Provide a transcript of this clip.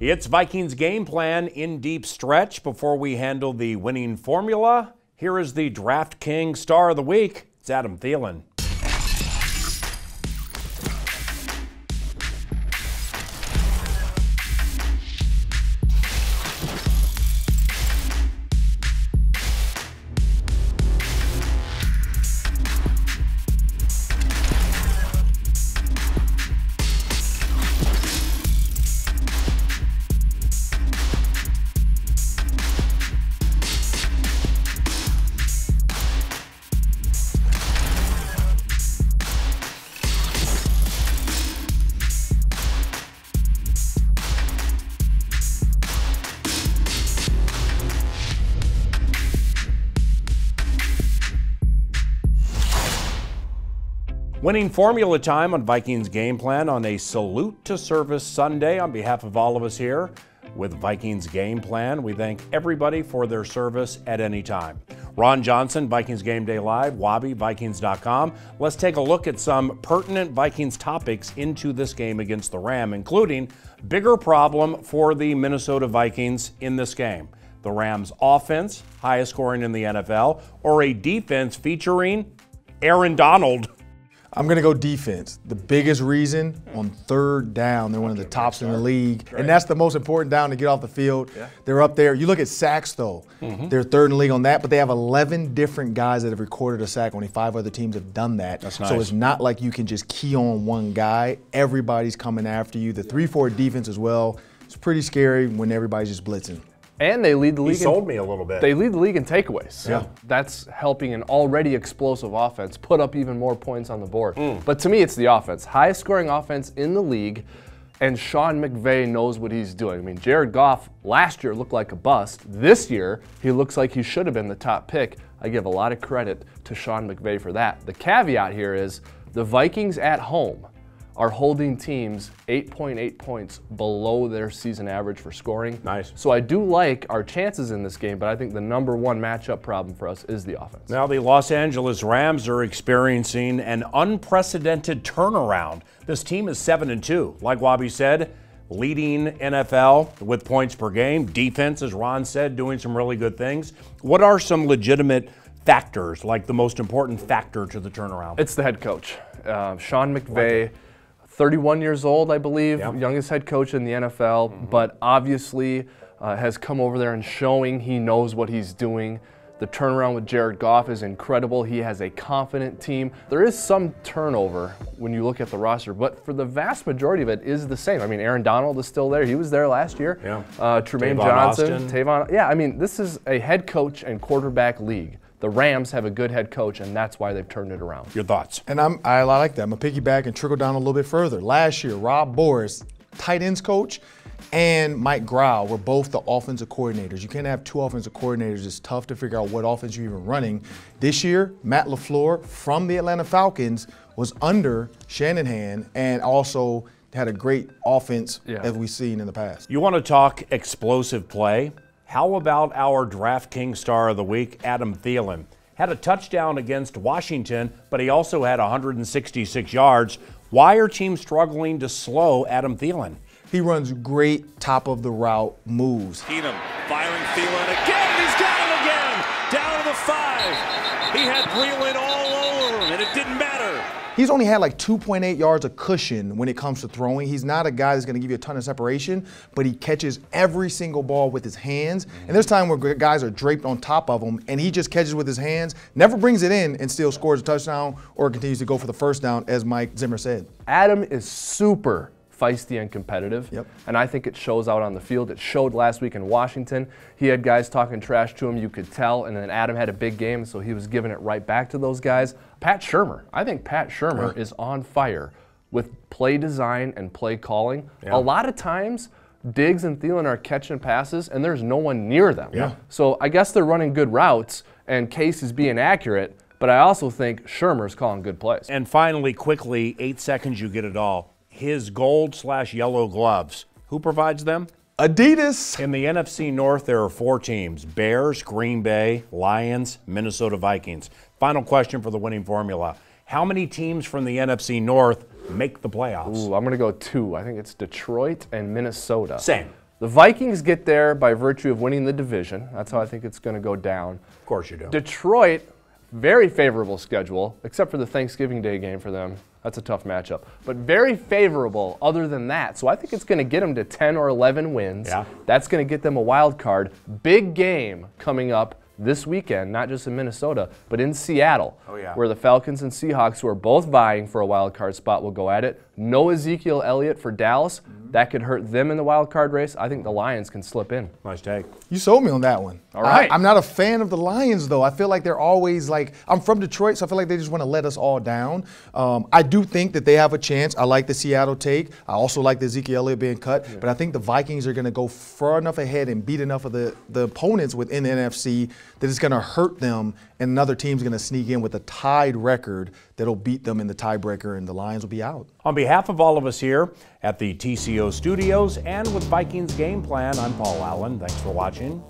It's Vikings game plan in deep stretch. Before we handle the winning formula, here is the DraftKings star of the week. It's Adam Thielen. Winning formula time on Vikings game plan on a Salute to Service Sunday. On behalf of all of us here with Vikings game plan, we thank everybody for their service at any time. Ron Jonson, Vikings Game Day Live, WabiVikings.com. Let's take a look at some pertinent Vikings topics into this game against the Rams, including bigger problem for the Minnesota Vikings in this game. The Rams offense, highest scoring in the NFL, or a defense featuring Aaron Donald. I'm going to go defense. The biggest reason, on third down, they're one of the tops in the league. Great. And that's the most important down to get off the field. Yeah. They're up there. You look at sacks, though. They're third in the league on that, but they have 11 different guys that have recorded a sack. Only 5 other teams have done that. That's nice. So it's not like you can just key on one guy. Everybody's coming after you. The 3-4 defense as well. It's pretty scary when everybody's just blitzing. And they lead the league. He sold me a little bit. They lead the league in takeaways. Yeah. That's helping an already explosive offense put up even more points on the board. But to me, it's the offense. Highest scoring offense in the league, and Sean McVay knows what he's doing. I mean, Jared Goff last year looked like a bust. This year, he looks like he should have been the top pick. I give a lot of credit to Sean McVay for that. The caveat here is the Vikings at home are holding teams 8.8 points below their season average for scoring. Nice. So I do like our chances in this game, but I think the number one matchup problem for us is the offense. Now the Los Angeles Rams are experiencing an unprecedented turnaround. This team is 7-2. Like Wobby said, leading NFL with points per game. Defense, as Ron said, doing some really good things. What are some legitimate factors, like the most important factor to the turnaround? It's the head coach. Sean McVay. 31 years old, I believe, youngest head coach in the NFL, but obviously has come over there and showing he knows what he's doing. The turnaround with Jared Goff is incredible. He has a confident team. There is some turnover when you look at the roster, but for the vast majority of it is the same. I mean, Aaron Donald is still there. He was there last year. Tremaine Johnson, Tavon. Yeah, I mean, this is a head coach and quarterback league. The Rams have a good head coach, and that's why they've turned it around. Your thoughts? And I like that. I'm going to piggyback and trickle down a little bit further. Last year, Rob Boris, tight ends coach, and Mike Grau were both the offensive coordinators. You can't have 2 offensive coordinators. It's tough to figure out what offense you're even running. This year, Matt LaFleur from the Atlanta Falcons was under Shanahan and also had a great offense as we've seen in the past. You want to talk explosive play? How about our DraftKings star of the week, Adam Thielen? Had a touchdown against Washington, but he also had 166 yards. Why are teams struggling to slow Adam Thielen? He runs great top of the route moves. Keenum firing Thielen again. He's got him again. Down to the 5. He had Breland all over him, and it didn't matter. He's only had like 2.8 yards of cushion when it comes to throwing. He's not a guy that's going to give you a ton of separation, but he catches every single ball with his hands. And there's time where guys are draped on top of him, and he just catches with his hands, never brings it in, and still scores a touchdown or continues to go for the first down, as Mike Zimmer said. Adam is super feisty and competitive, and I think it shows out on the field. It showed last week in Washington. He had guys talking trash to him, you could tell, and then Adam had a big game, so he was giving it right back to those guys. Pat Shurmur, I think Pat Shurmur is on fire with play design and play calling. A lot of times, Diggs and Thielen are catching passes, and there's no one near them. So I guess they're running good routes, and Case is being accurate, but I also think Shurmur's calling good plays. And finally, quickly, 8 seconds, you get it all. His gold/yellow gloves. Who provides them? Adidas. In the NFC North, there are 4 teams: Bears, Green Bay, Lions, Minnesota Vikings. Final question for the winning formula. How many teams from the NFC North make the playoffs? Ooh, I'm going to go 2. I think it's Detroit and Minnesota. Same. The Vikings get there by virtue of winning the division. That's how I think it's going to go down. Of course you do. Detroit, very favorable schedule, except for the Thanksgiving Day game for them. That's a tough matchup. But very favorable other than that. So I think it's going to get them to 10 or 11 wins. Yeah. That's going to get them a wild card. Big game coming up this weekend, not just in Minnesota, but in Seattle, where the Falcons and Seahawks, who are both vying for a wild card spot, will go at it. No Ezekiel Elliott for Dallas. That could hurt them in the wild card race. I think the Lions can slip in. Nice take. You sold me on that one. All right. I'm not a fan of the Lions, though. I feel like they're always like, I'm from Detroit, so I feel like they just want to let us all down. I do think that they have a chance. I like the Seattle take. I also like the Ezekiel Elliott being cut. Yeah. But I think the Vikings are going to go far enough ahead and beat enough of the opponents within the NFC that it's going to hurt them, and another team's going to sneak in with a tied record that'll beat them in the tiebreaker, and the Lions will be out. On behalf of all of us here at the TCO studios and with Vikings Game Plan, I'm Paul Allen. Thanks for watching.